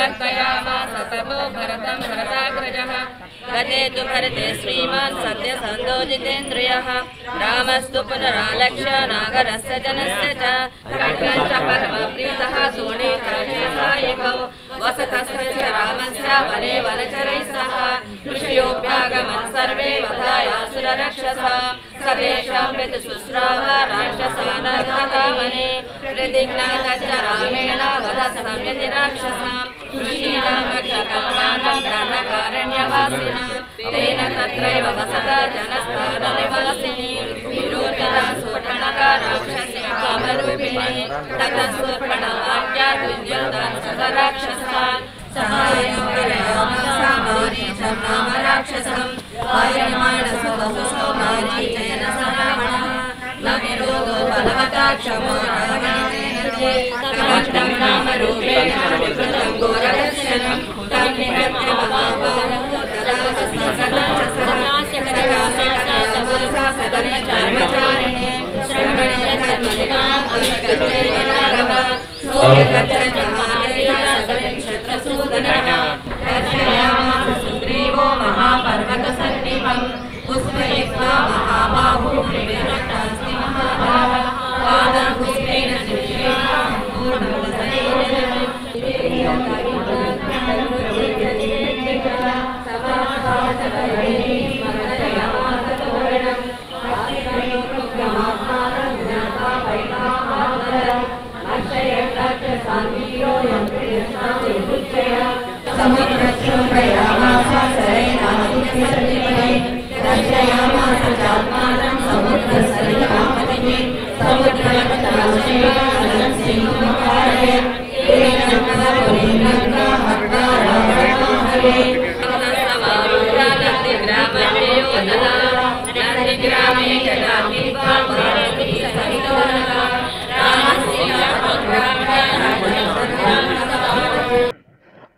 प्रवर्तयामास ततो भरतं भरताग्रजः गते तु भरते श्रीमान् सद्यसन्धो जितेन्द्रियः रामस्तु पुनरालक्ष्य नागरस्य जनस्य च खड्गं च परमप्रीतः सोणीकरसायकौ वसतस्य रामस्य वने वनचरैः सह ऋषयोऽप्यागमन् सर्वे वधायासुररक्षसा सतेषां पितुशुश्राव राक्षसानर्हतामने प्रतिज्ञातश्च रामेण वधः संयति राक्षसां ऋषीणामखिलकल्पानां ब्रह्मकारण्यवासिनां तेन तत्रैव वसत जनस्थाननिवासिनी विरोधिता शूर्पणखा राक्षसी कामरूपिणी ततः शूर्पणखाया दुर्योधन सतराक्षसान् सहायं करयामास मारीचं नाम राक्षसं आयमाणसुतसुषो मारीचेन स रावणः न विरोधो बलवता क्षमो रावणेन तमष्टं नामरूपेण विकृतं घोरदर्शनं तं निहत्य महाभारतं सदनचारिणे श्रवणे धर्मनिनाम् अभिगतेन राघव शत्रुसूदनः दर्शयामास सुग्रीवो महापर्वतसन्निभं पुष्पयित्वा महाबाहु विरक्तास्ति महाभागः पादं पुष्पेण शिष्येण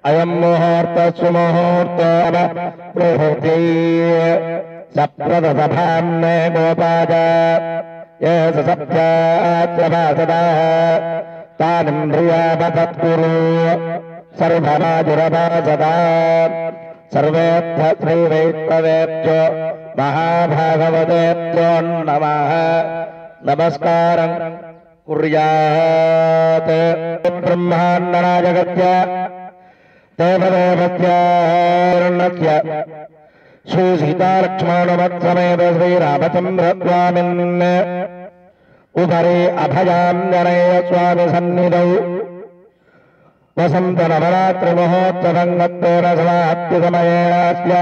अयं मुहूर्त सुमुहूर्त प्रहृति सप्रदसभान्ने गोपाज ये सप्तात्रभासदाः तानिन्द्रियापतत्कुरु सर्वमाजुरभासदा सर्वेऽर्थ श्रीवैष्णवेभ्यो महाभागवतेभ्यो नमः नमस्कारं कुर्यात् ब्रह्माण्डनाजगत्य देवदेवत्यार्णस्य श्री सीतालक्ष्मणमत्समेत श्रीरामचन्द्रस्वामिन् उपरि अभयाञ्जनेय स्वामी सन्निधौ वसंत नवरात्रि महोत्सवंगत्वेन समाप्ति సమయేనాస్య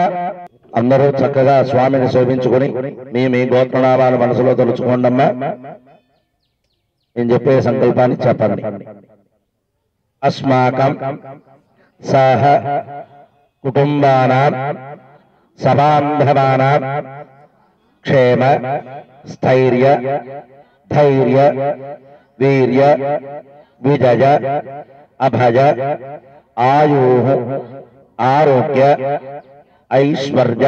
అందరూ చక్కగా స్వామిని శోభించుకొని మీ గోత్రనామాల మనసులో తలుచుకోండమ్మా నేను చెప్పే సంకల్పాన్ని చెప్పండి అస్మాకం సహ కుటుంబానాం సబాంధవానాం క్షేమ స్థైర్య ధైర్య వీర్య విజయ अभज आयु आरोग्य ऐश्वर्य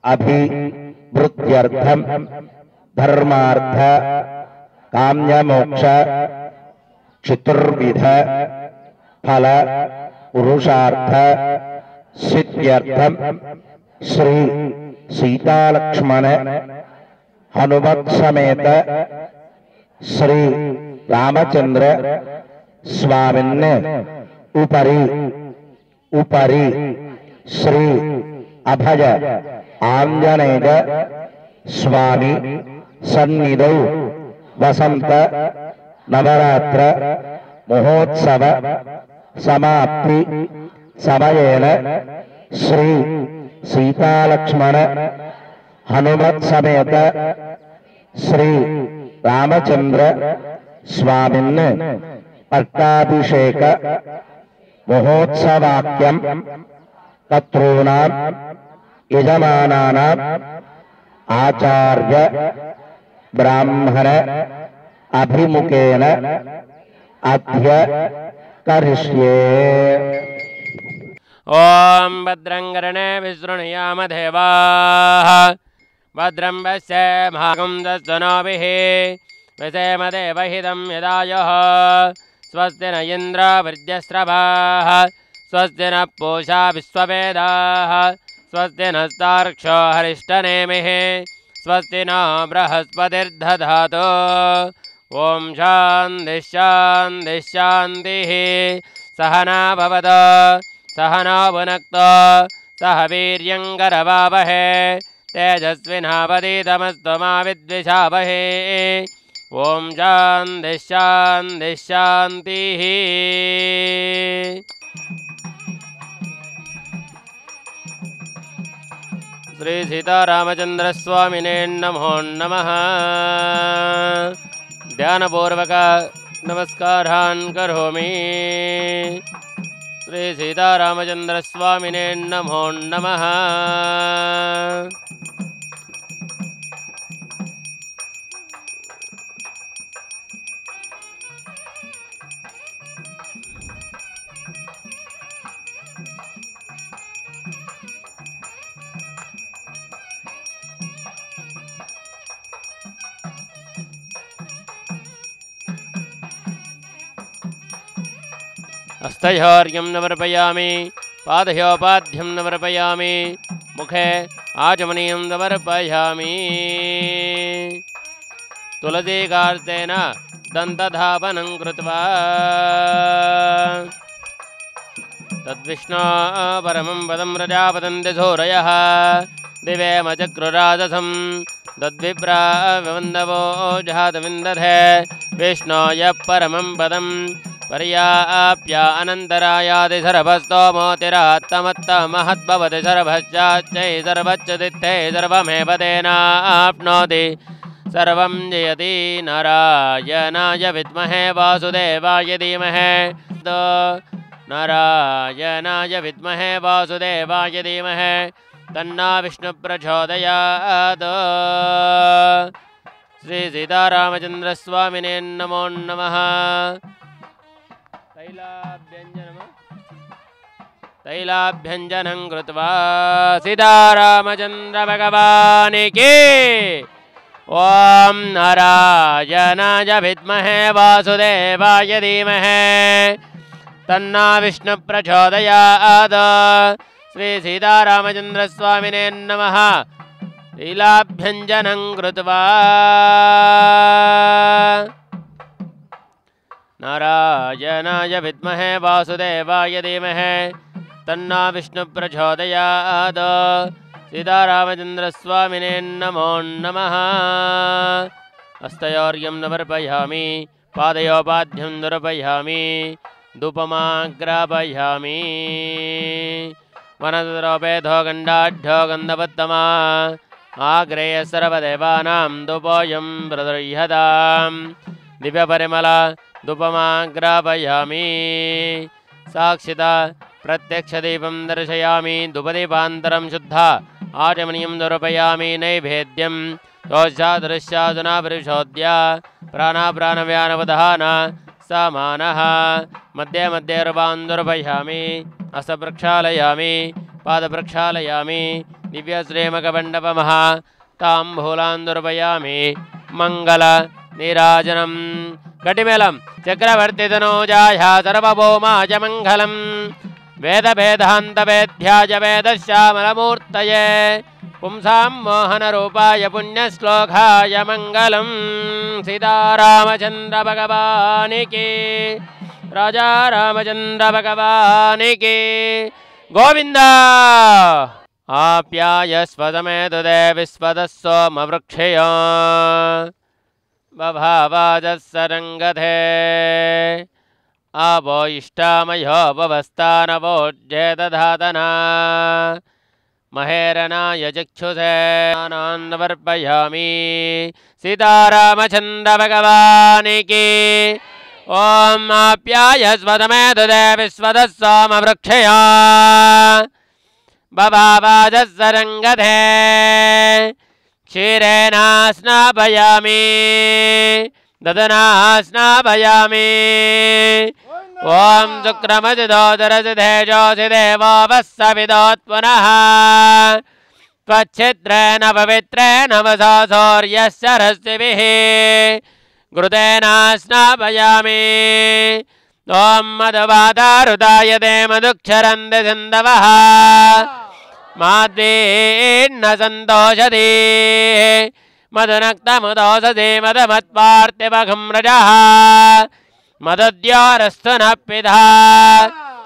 अभिवृद्ध्यर्थम धर्मार्थ काम्यमोक्ष चतुर्विध फल पुरुषार्थ सिद्ध्यर्थम श्री सीतालक्ष्मण हनुमत समेत श्री रामचंद्र स्वामिन् उपरि उपरि श्री अभय आंजनेय स्वामी सन्निधौ वसंत नवरात्र महोत्सव समाप्ति समयेन श्री सीतालक्ष्मण हनुमत समेत श्री रामचंद्र स्वामिन् पट्टाभिषेक महोत्सवाक्यं कतॄणां यजमानानां आचार्य ब्राह्मण अभिमुखेन अद्य करिष्ये। ओम भद्रं कर्णे विशृणुयाम देवाः भद्रं पश्येमागं दस्तनोभिः विषेम देवहितं यदायुः स्वस्ति न इन्द्रो वृद्यस्रवाः स्वस्ति नः पूषा विश्ववेदाः स्वस्ति नस्तार्क्ष्यो हरिष्ठनेमिः स्वस्ति न बृहस्पतिर्दधातु ॐ शान्तिः शान्तिः शान्तिः सहना भवतु सहना भुनक्तु सह वीर्यङ्करवावहे तेजस्विनावधीतमस्तु मा विद्विषावहे ॐ शान्तिः शान्तिः शान्तिः श्री सीतारामचन्द्रस्वामिने नमो नमः ध्यानपूर्वक नमस्कारान् करोमि श्री सीतारामचन्द्रस्वामिने नमो नमः हस्तयोर्यं नवर्पयामि पादयोपाध्यं नवर्पयामि मुखे आचमनीयं नवर्पयामि तुलसीकार्तेन दन्तधापनं कृत्वा तद्विष्णो परमं पदं प्रजापतन्ति सूरयः दिवेमचक्रुराजसं तद्विप्रा विवन्दवो जातविन्दधे विष्णो यः परमं पदं पर्याप्य अनन्तरायादि सर्वस्तोमोतिरात्तमत्तमहद्भवति सर्वश्चाच्चै सर्वच्च तिष्ठे सर्वमेव तेनाप्नोति सर्वं जयति नारायणाय विद्महे वासुदेवाय धीमहि नारायणाय विद्महे वासुदेवाय धीमहि तन्नो विष्णुप्रचोदयात् श्री सीतारामचन्द्रस्वामिने नमो नमः तैलाभ्यञ्जनं कृत्वा सीतारामचन्द्र भगवान् की ॐ नारायणाय विद्महे वासुदेवाय धीमहि तन्नो विष्णुप्रचोदयात् श्री सीतारामचन्द्रस्वामिने नमः तैलाभ्यञ्जनं कृत्वा नारायणाय विद्महे वासुदेवाय धीमहि तन्नो विष्णुप्रचोदयात् सीतारामचन्द्रस्वामिने नमो नमः हस्तयोर्यं नवर्पयामि पादयोपाध्यं नवर्पयामि धूपमाग्रापयामि वनद्रोपेधो गण्डाढ्यो गन्धवत्तमा आग्रेय सर्वदेवानां धूपोऽयं प्रदह्यताम् दिव्यपरिमल धूपमाग्रापयामि साक्षिता प्रत्यक्षदीपं दर्शयामि धूपदीपान्तरं शुद्धा आचमनीयं निरूपयामि नैवेद्यं दोषादृश्यादुनापरिशोद्य प्राणाप्राणव्यानवधान समानः मध्ये मध्ये रूपान् निरूपयामि हस्तप्रक्षालयामि पादप्रक्षालयामि दिव्यश्रीमकमण्डपमः ताम्बूलान् निरूपयामि मङ्गल नीराजनं कटिमेलं चक्रवर्तितनूजाय सर्वभौमाय मङ्गलं वेदभेदान्तवेद्याय वेदश्यामलमूर्तये पुंसां मोहनरूपाय पुण्यश्लोकाय मङ्गलं सीतारामचन्द्र भगवान् की राजा रामचन्द्र भगवान् की गोविन्द आप्यायस्व समेतदे विश्वतः सोमवृक्षय बभावाजः सरङ्गधे आवो इष्टामयो भवस्तानवोज्येदधातना महेरनाय चक्षुषे नान्वर्पयामि सीतारामचन्द्र भगवान् की ॐ आप्यायस्व समेतदे विश्वतः सोमवृक्षय बभावाजः सरङ्गधे क्षीरेण स्नापयामि ददना स्नापयामि ॐ शुक्रमजिदोदरजिदेजोऽसिदेवोऽवस्सविदोत्पुनः त्वच्छिद्रेण पवित्रेण वसा सौर्यस्य रश्मिभिः घृतेन स्नापयामि ॐ मधुवातारुदायते मधुक्षरन्ति सिन्धवः माद्वेन्न सन्तोषति मधुनक्तमुदोषधे मदमत्पार्थिवघं रजः मदद्योरस्तु नः पिता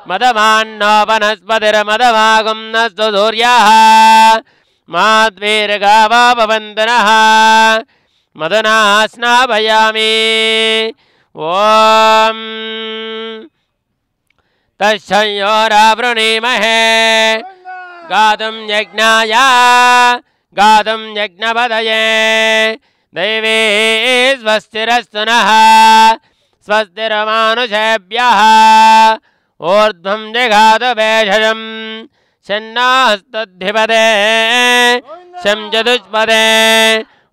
मदमान्नो वनस्पतिर्मदमागुं नस्तु सूर्यः माद्वीर्गावो भवन्तु नः मदना स्नापयामि ॐ तस्योरावृणीमहे गातुं यज्ञाय गातुं यज्ञपदये दैवे स्वस्तिरस्तु नः स्वस्तिरमानुषेभ्यः ऊर्ध्वं जगात भेषजं शन्नास्तद्धिपदे शं चतुष्पदे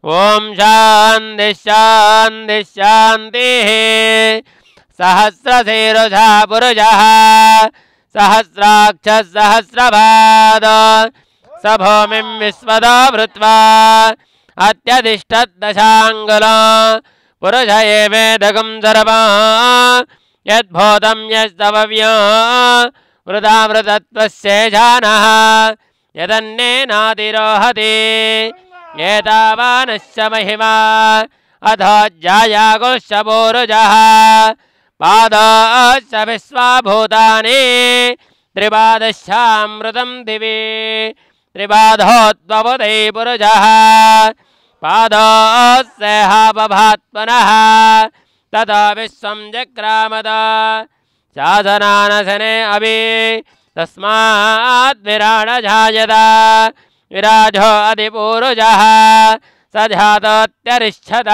ॐ शान्तिः शान्तिः शान्तिः सहस्रशीर्षः पुरुषः सहस्राक्षः सहस्रपाद स भूमिं विश्वतो भृत्वा अत्यतिष्ठद्दशाङ्गुलो पुरुष एवेदकं सर्वं यद्भूतं यस्तवव्यो वृथावृतत्वस्येषानः यदन्नेनातिरोहति एतावानश्च महिमा अथो जायागुश्च पूरुषः पादश्च विश्वाभूतानि त्रिपादश्चामृतं दिवि त्रिपादोद्भवति पुरुषः पादोस्सेहापभात्मनः ततो विश्वं जक्रामत शासनानसने अभि तस्मात् विराडजायत विराजो अधिपूरुषः स जातोत्यरिष्यत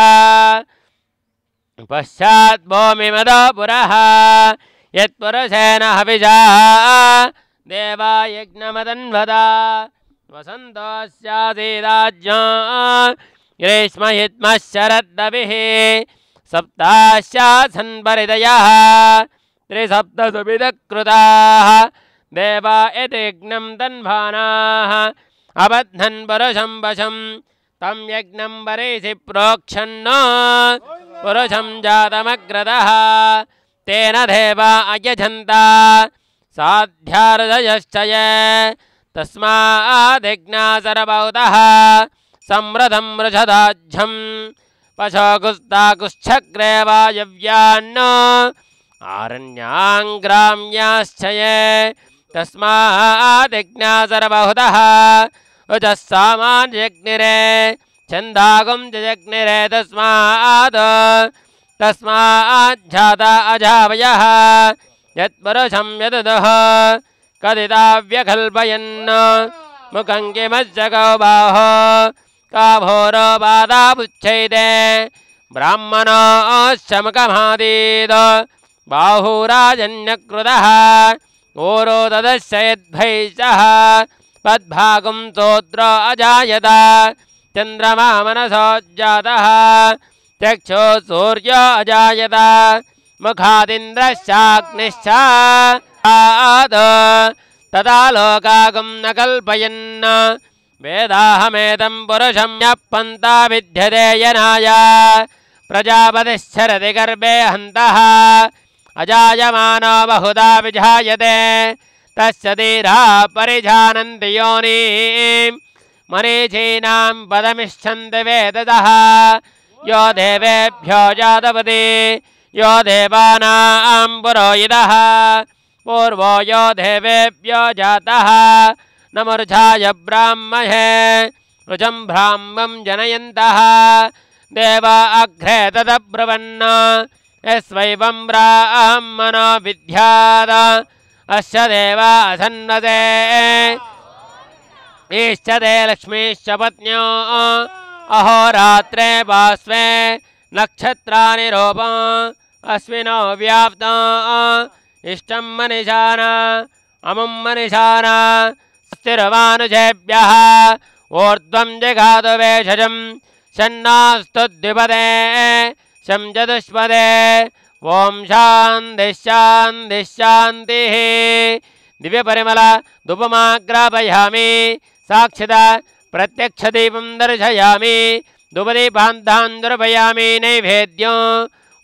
पश्चात् भूमिमदो पुरः यत्पुरुषेण हविषा देवा यज्ञमदन्वदा वसन्तोऽस्यासीदाज्ञो ग्रीष्महित्मः शरद्दविः सप्तास्यासन्परिदयः त्रिसप्तसुविदकृताः देवा यज्ञं तन्वानाः अबध्नन् पुरुषं वशं तं यज्ञं वरेसि प्रोक्षन्न पुरुषं जातमग्रतः तेन देवा अयजन्ता साध्यार्दयश्च ये तस्माद्यज्ञा सर्वौतः संवृतं मृषदाज्यं पशोकुस्ताकुश्चक्रे वायव्यान्न आरण्याङ्ग्राम्याश्च ये तस्माद्यज्ञा सर्वहुतः उजः सामान्यग्निरे छन्दागुं च यज्ञिरे तस्माज्जाता अजावयः यत्पुरुषं यदुदः कथिताव्यकल्पयन् मुखं किमस्य कौ बाहो काभोरो पादापुच्छैते ब्राह्मणोश्च मुखमादीद बाहुराजन्यकृतः ओरो तदस्य यद्भैषः पद्भागं सोद्र अजायत चन्द्रमा मनसोज्जातः चक्षो सूर्य अजायत मुखादिन्द्रश्चाग्निश्च तदा लोकागं न कल्पयन् वेदाहमेतं पुरुषं यः पन्था विद्यते यनाय प्रजापतिश्चरति गर्भे हन्तः अजायमानो बहुधा विजायते तस्य धीरा परिजानन्ति योनिं मरीचीनां पदमिच्छन्ति वेदतः यो देवेभ्यो जातपति यो देवानां पुरोहितः पूर्वो यो देवेभ्यो जातः न मूर्छाय ब्राह्महे रुचं ब्राह्मं जनयन्तः देवा अग्रे तदब्रुवन् यस्वैवं ब्राह्मणो विद्यात् अस्य देवा असन्नते ईश्चते लक्ष्मीश्च पत्न्यो अहोरात्रे पार्श्वे नक्षत्राणि रूपम् अस्मिनो व्याप्तम् इष्टं मनीषाना अमुं मनीषाना स्थिरमानुषेभ्यः ऊर्ध्वं जगातु वेषजं शन्नास्तु द्विपदे शं चतुष्पदे ॐ शान्तिः शान्तिः शान्तिः दिव्यपरिमल धूपमाग्रापयामि साक्षिता प्रत्यक्षदीपं दर्शयामि धूपदीपान्तान् दर्पयामि नैवेद्यं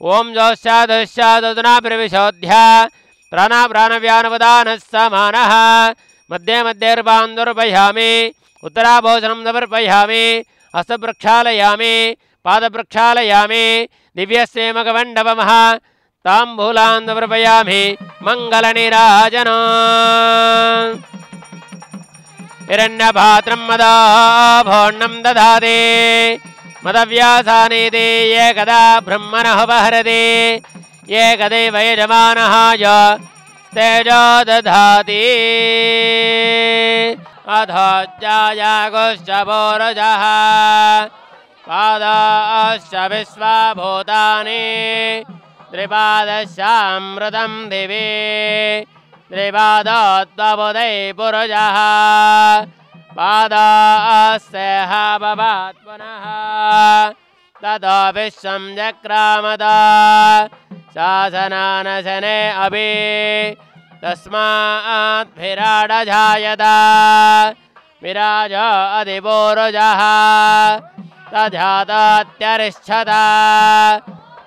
ओम जोश्चादुश्चादुना प्रविशोध्या प्राणाव्यानवदानः समानः मध्ये मध्ये रूपान्दुर्पयामि उत्तराभोजनं समर्पयामि हस्तप्रक्षालयामि पादप्रक्षालयामि दिव्यसेमकमण्डपमः ताम्बूलान् समर्पयामि मङ्गलनीराजन हिरण्यपात्रं मदाभोर्णं दधाति मदव्यासानीति एकदा ब्रह्मणः उपहरति एकदैव यजमानः तेजो दधाति अधोज्जायागुश्च पूरुषः पादाश्च विश्वभूतानि त्रिपादश्चामृतं दिवि त्रिपादोद्वबुधै पुरुषः पादास्तेह भवात् पुनः ततो विश्वं जक्रामद शासनानशने अपि तस्मात् विराडजायत विराज अधिपूरुषः तजातात्यरिष्ठत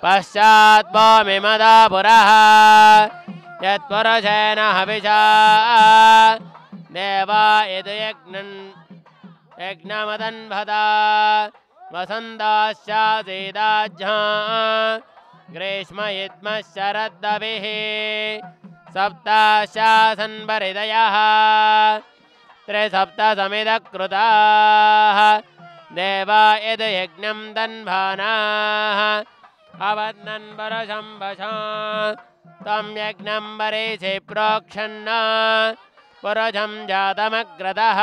पश्चात् भूमिमदा पुरः यत्पुरुषेण हविषा देवा यदि यज्ञमदन्भता वसन्ताश्चासीदाज्ञा ग्रीष्मयुग्मशरद्दभिः सप्ताशासन्परिदयः त्रिसप्तसमिदकृताः देवा यदि यज्ञं दन्भानाः अवद्नन् परशं वशा तं यज्ञं वरेशे प्रोक्षन्न पुरुषं जातमग्रतः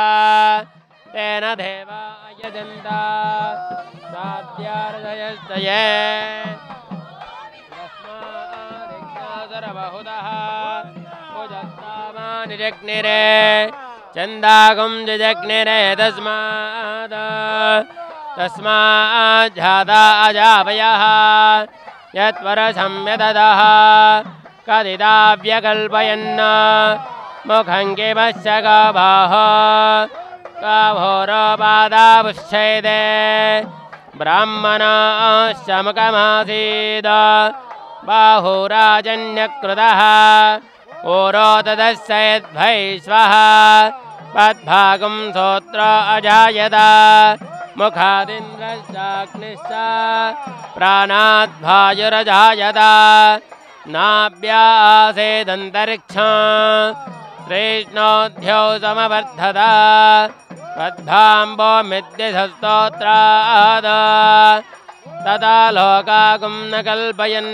तेन देवा यजन्ता साध्यार्धयस्तये तस्मादिज्ञासरबहुतः भुजस्तामानि जग्निरे चन्दागुं जग्निरे तस्मात् जाता अजावयः यत्वरसं यददः कदिदाव्यकल्पयन् मुखं किमश्च गावः गाभोरपादावुच्छेदे ब्राह्मणाश्च मुखमासीद बाहुराजन्यकृतः ओरोदस्य यद्भैश्वः पद्भागं सोत्र अजायत मुखादिन्द्रश्चाग्निश्च प्राणाद्भायुरजायत नाभ्यासेदन्तरिक्षं श्रेष्णोऽध्यो समवर्धत पद्भाम्बोमिद्यस्तोत्राद तदा लोकागुं न कल्पयन्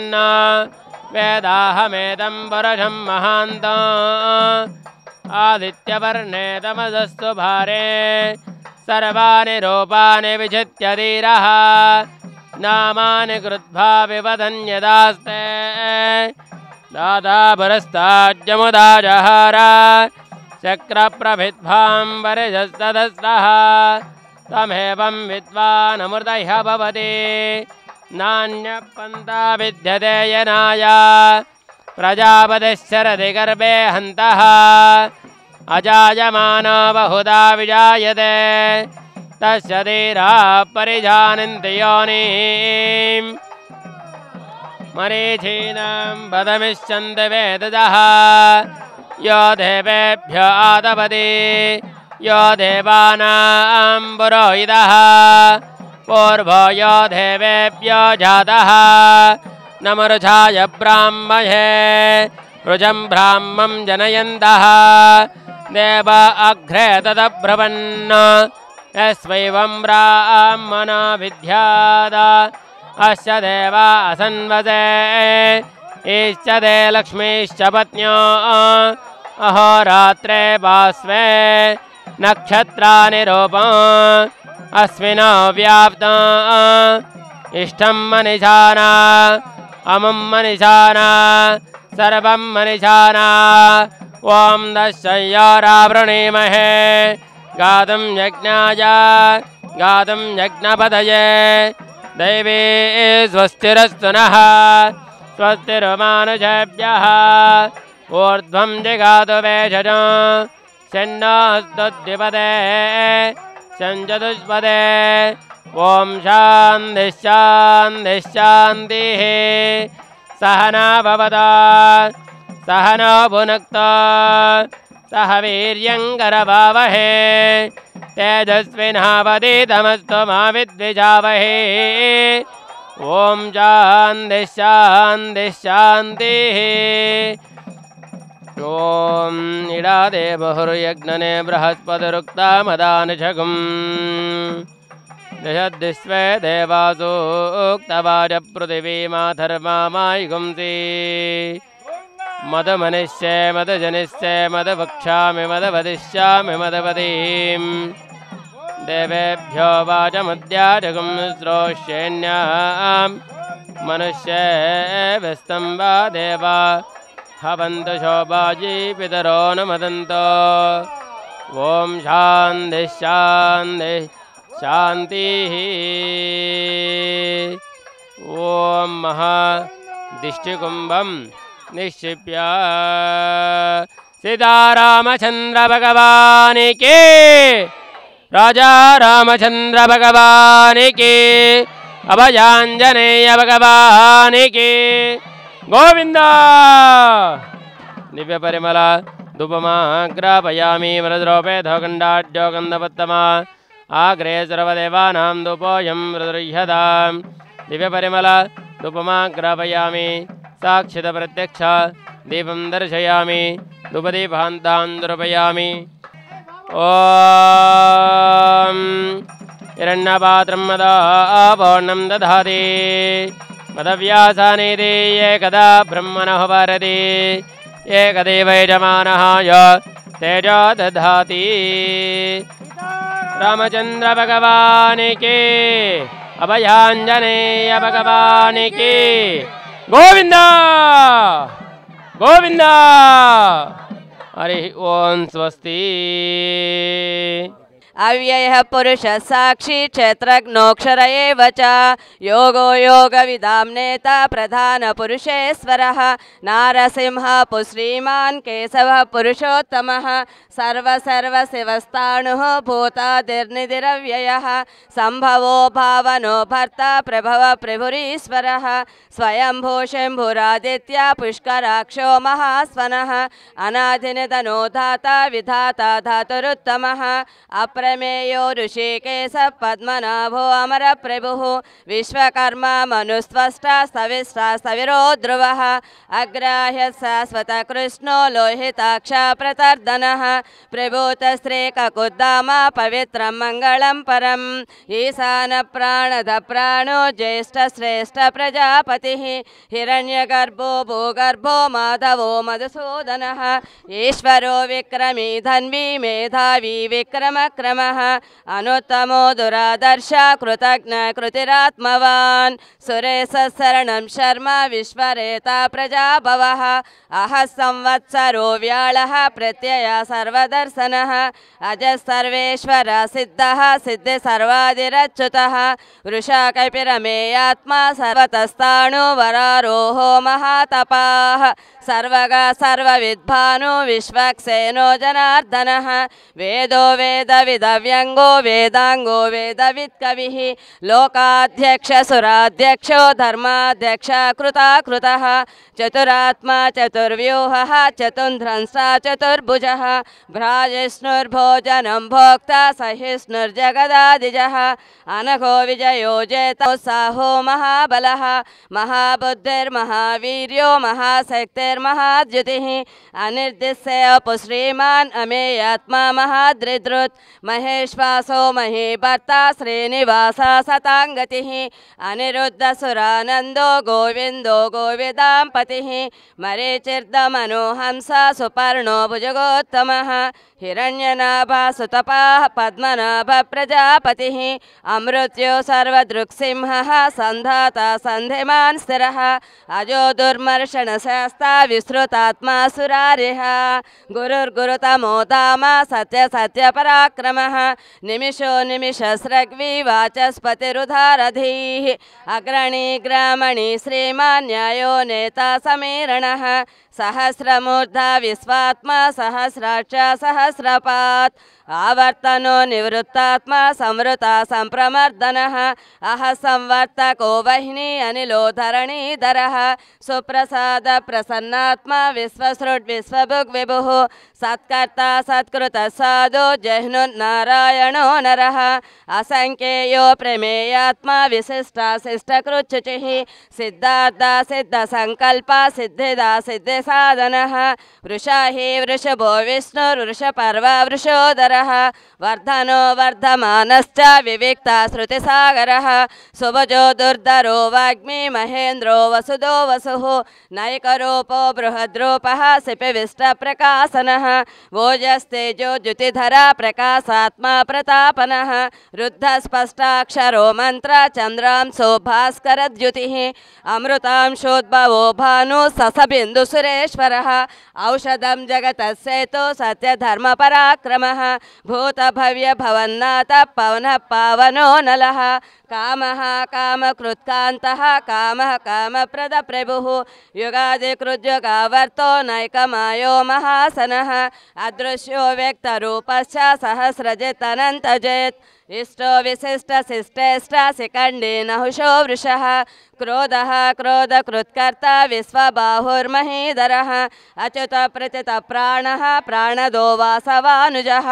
वेदाहमेदं पुरुषं महान्तम् आदित्यवर्णे तमसस्तु भारे सर्वाणि रूपाणि विचित्य धीरः नामानि कृत्वा विवदन्यदास्ते दाता पुरस्ताज्यमुदा जहार चक्रप्रभिद्भां वरिजस्ततस्तः तमेवं विद्वानमृतः भवति नान्यपन्था विद्यते यनाय प्रजापतिश्चरति गर्भे हन्तः अजायमानो बहुधा विजायते तस्य धीरा परिजानन्ति योनिम् मरीचीनां पदमिच्छन्ति वेदजः यो देवेभ्यो आतपति यो देवानां पुरोहितः पूर्वो यो देवेभ्यो जातः नमरुषाय ब्राह्मये रुजं ब्राह्मं जनयन्तः देव अग्रे तदब्रवन् यस्वैवं ब्राह्मणो विद्याद अस्य देवा असन्वसे इष्यते लक्ष्मीश्च पत्न्यो अहोरात्रे पास्वे नक्षत्राणि रूपम् अस्मिन् व्याप्तम् इष्टं मनीषाना अमुं मनीषाना सर्वं मनीषाना ॐ दशयोरावृणीमहे गातुं यज्ञाय गातुं यज्ञपतये दैवी स्वस्तिरस्तु नः स्वस्तिर्मानुषेभ्यः ऊर्ध्वं जिगातु वेषजं षण्णस्तुद्विपदे षञ्चतुष्पदे ओम शांति शांति शांतिः सहना भवतु सहना भुनक्तु सह वीर्यङ्करवावहे तेजस्विनावधीतमस्तु मा विद्विषावहे ओम शांति शांति शांतिः ओम इडादे बहुर्यज्ञने बृहस्पतिरुक्ता मदानशगुं दशद्विश्वे देवासु उक्तवाच पृथिवीमाधर्मामायुगुंसि मदमनिष्ये मदजनिष्ये मदवक्ष्यामि मदवदिष्यामि मदवदीं देवेभ्यो वाचमुद्याचगुं श्रोष्येण्यां मनुष्येभिस्तम्बा देवा हवन्तु शोभाजी पितरो न मदन्तो ओम शान्ति शान्ति शान्तिः ओम महादिष्टिकुम्भं निक्षिप्य सीतारामचन्द्र भगवान की राजा रामचंद्र भगवान की अभयांजनेय भगवान की गोविंद दिव्य परिमल धूपमाग्रापयामि वरद्रोपेधोगण्डाढ्योगन्धवत्तमा आग्रे सर्वदेवानां धूपोऽयं हृदृह्यतां दिव्य परिमल धूपमाग्रापयामि साक्षित प्रत्यक्ष दीपं दर्शयामि धूपदीपान्तान् द्रवयामि ॐ हिरण्यपात्रं मदापूर्णं दधाति मदव्यासानिधि एकदा ब्रह्मणः भारति एकदैव यजमानः य तेजो दधाति रामचंद्र भगवान की अभयांजनेय भगवान की गोविंद गोविंद हरि ओम स्वस्ति अव्ययः पुरुष साक्षी क्षेत्रज्ञोऽक्षर एव च योगो योगविदां नेता प्रधान पुरुषेश्वरः नारसिंह पुश्रीमान् केशवः पुरुषोत्तमः सर्वशिवस्ताणुः भूतादिर्निधिरव्ययः सम्भवो भावनो भर्ता प्रभव प्रभुरीश्वरः स्वयंभू शम्भुरादित्य पुष्कराक्षो महास्वनः अनादिनिधनो धाता विधाता धातुरुत्तमः अप्रमेयो ऋषिकेश पद्मनाभो अमर प्रभुः विश्वकर्मा मनुस्वष्टा सविष्टा सविरो ध्रुवः अग्राह्य शाश्वत कृष्णो लोहिताक्ष प्रतर्दनः प्रभूतश्रेककुद्दामा पवित्रं मङ्गलं परम् ईशान प्राणद प्राणो ज्येष्ठ श्रेष्ठ प्रजापतिः हिरण्यगर्भो भूगर्भो माधवो मधुसूदनः ईश्वरो विक्रमी धन्वी मेधावी विक्रमक्रमः अनुत्तमो दुरादर्श कृतज्ञ कृतिरात्मवान् सुरेशः शरणं शर्मा विश्वरेता प्रजाभवः अहः संवत्सरो व्याळः प्रत्यय सर्वदर्शनः अजः सर्वेश्वर सिद्धः सिद्धि सर्वादिरच्युतः वृषा कपिरमेयात्मा सर्वतस्ताणु वरारोहो महातपाः सर्वगा सर्वविद्भानु विश्वक्सेनो जनार्दनः वेदो वेदविदव्यङ्गो वेदाङ्गो वेदवित्कविः लोकाध्यक्ष सुराध्यक्षो धर्माध्यक्ष कृताकृतः चतुरात्मा चतुर्व्यूहः चतुर्ध्रंसा चतुर्भुजः भ्राजिष्णुर्भोजनं भोक्ता सहिष्णुर्जगदादिजः अनघो विजयो जेतोत्साहो महाबलः महाबुद्धिर्महावीर्यो महाशक्तिर्महाद्युतिः अनिर्दिश्य पुश्रीमान् अमेयात्मा महादृदृत् महेश्वासो महीभर्ता श्रीनिवास सताङ्गतिः अनिरुद्धसुरानन्दो गोविन्दो गोविदाम्पतिः मरीचिर्दमनोहंस सुपर्णो भुजगोत्तमः हिरण्यनाभा सुतपाः पद्मनाभ प्रजापतिः अमृत्यो सर्वदृक्सिंहः सन्धाता सन्धिमान् स्थिरः अजो दुर्मर्शनशास्ता विश्रुतात्मा सुरारिः गुरुर्गुरुतमो धामा सत्य सत्यपराक्रमः निमिषो निमिषस्रग्वी वाचस्पतिरुधारधीः अग्रणी ग्रामणी श्रीमान् न्यायो नेता समीरणः सहस्रमूर्धा विश्वात्मा सहस्राक्ष सहस्रपात् आवर्तनो निवृत्तात्मा संवृता संप्रमर्दनः अह संवर्तको वह्नि अनिलो धरणीधरः सुप्रसाद प्रसन्नात्मा विश्वसृट् विश्वभुग् विभुः सत्कर्ता सत्कृतः साधु जह्नुर्नारायणो नरः असंख्येयो प्रमेयात्मा विशिष्टाशिष्टकृच्छुचिः सिद्धार्था सिद्धसङ्कल्पा सिद्धिदा सिद्धिसाधनः वृषा हि वृषभो विष्णुर्वृषपर्वा वृषोदरः वर्धनो वर्धमानश्च विविक्ता श्रुतिसागरः सुभजो दुर्धरो वाग्मी महेन्द्रो वसुदो वसुः नैकरूपो बृहद्रूपः सिपिविष्टप्रकाशनः वोजस्तेजो द्युतिधरा प्रकाशात्मा प्रतापनः रुद्धस्पष्टाक्षरो मन्त्र चन्द्रांशो भास्करद्युतिः अमृतांशोद्भवो भानु ससबिन्दुसुरेश्वरः औषधं जगतः सेतु सत्यधर्मपराक्रमः भूतभव्य भवन्नाथ पवनः पावनो नलः कामः कामकृत्कान्तः कामः कामप्रदप्रभुः युगादिकृद्युगावर्तो नैकमायो महासनः अदृश्यो व्यक्तरूपश्च सहस्रजित् अनन्तजित् इष्टो विशिष्टशिष्टेष्ट शिखण्डी नहुषो वृषः क्रोधः क्रोधकृत्कर्ता विश्वबाहुर्महीधरः अच्युतप्रचितप्राणः प्राणदो वासवानुजः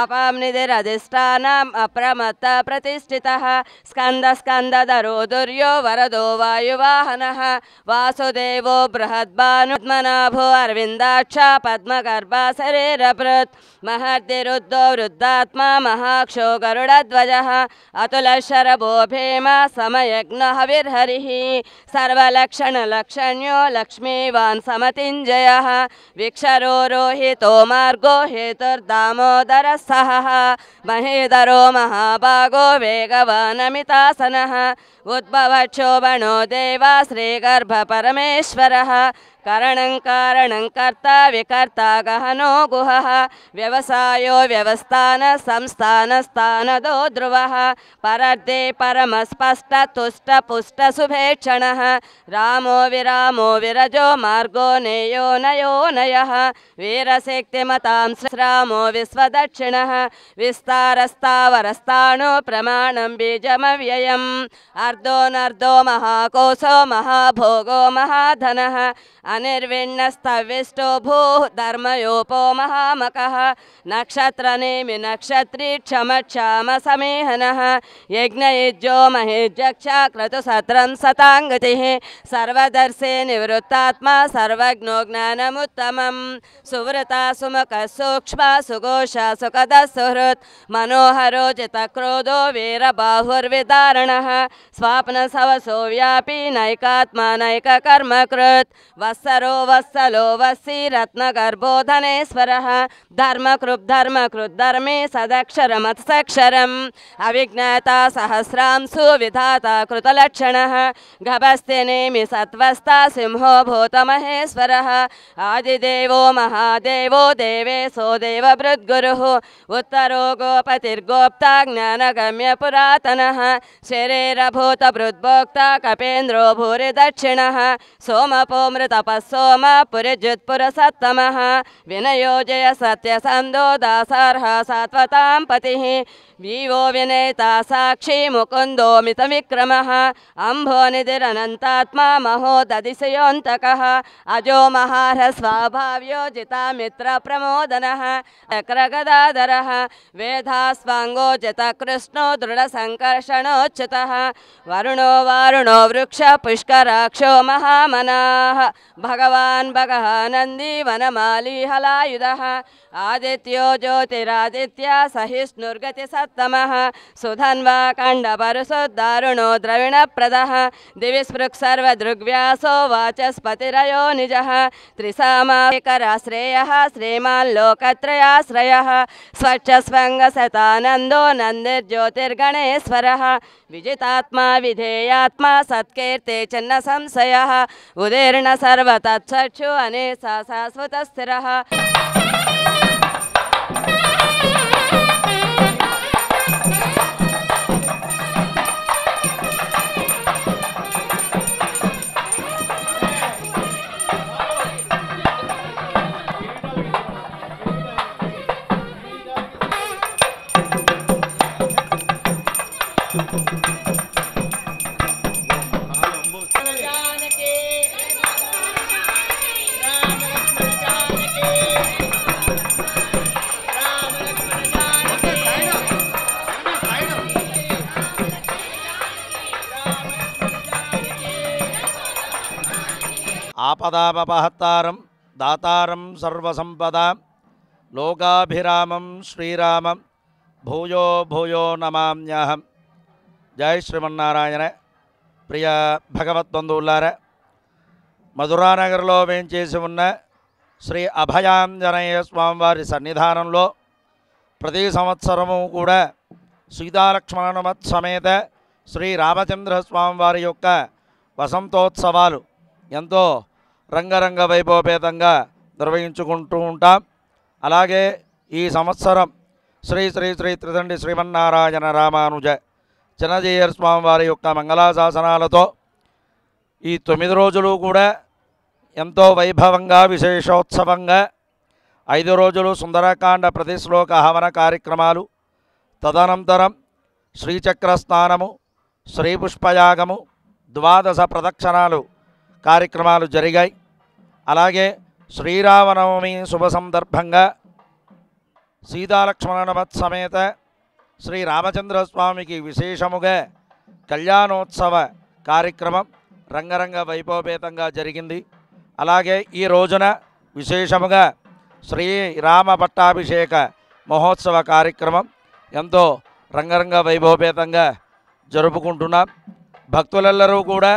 अपां निधिरधिष्ठानम् अप्रमत्तप्रतिष्ठितः स्कन्दस्कन्दधरो दुर्यो वरदो वायुवाहनः वासुदेवो बृहद्भानुमनाभो अरविन्दाक्ष पद्मगर्भा शरीरभृत् महर्दिरुद्धो वृद्धात्मा महाक्षो गरुडध्वजः अतुलशरभो भीम समयज्ञहविर्हरिः सर्वलक्षणलक्षण्यो लक्ष्मीवान् समतिञ्जयः विक्षरो रोहितो मार्गो हेतुर्दामोदरः सहः महीधरो महाभागो वेगवानमितासनः उद्भवक्षोभणो देवा श्रीगर्भपरमेश्वरः करणं कारणं कर्ता विकर्ता गहनो गुहः व्यवसायो व्यवस्थान संस्थानस्थानदो ध्रुवः परर्दे परमस्पष्ट तुष्ट पुष्ट शुभेक्षणः रामो विरामो विरजो मार्गो नेयो नयो नयः वीरशक्तिमतां श्रामो विश्वदक्षिणः विस्तारस्तावरस्ताणु प्रमाणं बीजमव्ययम् अर्धोनर्धो महाकोशो महाभोगो महाधनः अनिर्विण्णस्तविष्टो भूः धर्मयोपो महामकः नक्षत्रनेमि नक्षत्री क्षमक्षाम समेहनः यज्ञयुज्यो महेज्यक्ष क्रतुसत्रं सताङ्गतिः सर्वदर्शे निवृत्तात्मा सर्वज्ञो ज्ञानमुत्तमं सुव्रता सुमुखः सूक्ष्म सुघोषा सुखदः सुहृत् मनोहरो जितक्रोधो वीरबाहुर्विदारणः स्वाप्नसवसो व्यापी नैकात्मा नैककर्मकृत् वत्सरो वत्सलो वत्सी रत्नगर्भो धनेश्वरः धर्मकृद्धर्मे सदक्षरमत्सक्षरम् अविज्ञाता सहस्रांशु विधाता कृतलक्षणः गभस्तिनेमि सत्त्वस्था सिंहो भूतमहेश्वरः आदिदेवो महादेवो देवेशो देवभृद्गुरुः उत्तरो गोपतिर्गोप्ता ज्ञानगम्य पुरातनः शरीरभूतभृद्भोक्ता कपेन्द्रो भूरि दक्षिणः सोमपो मृतपस्सोम पुरिजुत्पुरसत्तमः विनयोजय सत्यसन्धो दासार्ह सात्वतां पतिः वीवो विनेता साक्षी मुकुन्दो मितविक्रमः अम्भोनिधिरनन्तात्मा महोदधिशयोऽन्तकः अजो महार्ह स्वाभाव्यो जितामित्रप्रमोदनः चक्रगदाधरः वेधास्वाङ्गो जितकृष्णो दृढसङ्कर्षणोच्युतः वरुणो वारुणो वृक्ष पुष्कराक्षो महामनाः भगवान् भगः नन्दी वनमाली हलायुधः आदित्यो ज्योतिरादित्य सहिष्णुर्गतिसत्तमः सुधन्वा कण्डपरुषुदारुणो द्रविणप्रदः दिवि स्पृक् सर्वदृग्व्यासो वाचस्पतिरयो निजः त्रिसामाकराश्रेयः श्रीमान् लोकत्रयाश्रयः स्वच्छस्वङ्गशतानन्दो नन्दिर्ज्योतिर्गणेश्वरः विजितात्मा विधेयात्मा सत्कीर्ते चिन्न संशयः उदीर्ण सर्वतत्सक्षु अनेसा शाश्वतस्थिरः ఆపదాపహత్తారం దాతారం సర్వసంపదాం లోకాభిరామం శ్రీరామం భూయో భూయో నమామ్యహం. జై శ్రీమన్నారాయణ. ప్రియ భగవద్బంధువులారా, మధురానగర్లో వేంచేసి ఉన్న శ్రీ అభయాంజనేయ స్వామివారి సన్నిధానంలో ప్రతి సంవత్సరము కూడా సీతాలక్ష్మణమత్ సమేత శ్రీ రామచంద్ర స్వామివారి యొక్క వసంతోత్సవాలు ఎంతో రంగరంగ వైభవపేతంగా నిర్వహించుకుంటూ ఉంటాం. అలాగే ఈ సంవత్సరం శ్రీ శ్రీ శ్రీ త్రిదండి శ్రీమన్నారాయణ రామానుజ చిన్నజీయర్ స్వామివారి యొక్క మంగళాశాసనాలతో ఈ 9 రోజులు కూడా ఎంతో వైభవంగా విశేషోత్సవంగా 5 రోజులు సుందరకాండ ప్రతిశ్లోక హవన కార్యక్రమాలు, తదనంతరం శ్రీచక్ర స్నానము, శ్రీపుష్పయాగము, 12 ప్రదక్షిణాలు కార్యక్రమాలు జరిగాయి. అలాగే శ్రీరామనవమి శుభ సందర్భంగా సీతాలక్ష్మణమత్ సమేత శ్రీ రామచంద్ర స్వామికి విశేషముగా కళ్యాణోత్సవ కార్యక్రమం రంగరంగ వైభవపేతంగా జరిగింది. అలాగే ఈ రోజున విశేషముగా శ్రీరామ పట్టాభిషేక మహోత్సవ కార్యక్రమం ఎంతో రంగరంగ వైభవపేతంగా జరుపుకుంటున్నాం. భక్తులెల్లరూ కూడా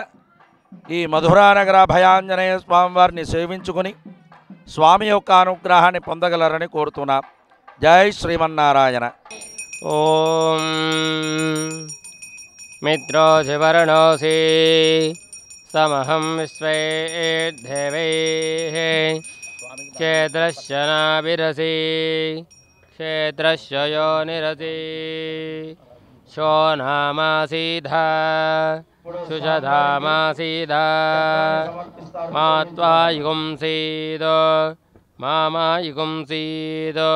ఈ మధురానగర భయాంజనేయ స్వామివారిని సేవించుకుని స్వామి యొక్క అనుగ్రహాన్ని పొందగలరని కోరుతున్నాం. జై శ్రీమన్నారాయణ. ఓం మిత్రోజివర్ణోసి సమహం విశ్వే దేవైః క్షేత్రస్య నాభిరసి క్షేత్రస్య యోనిరసి శో నామాసీధా శుషధామాసీధా మాత్వాయుగుంసీదో మామాయుగుంసీదో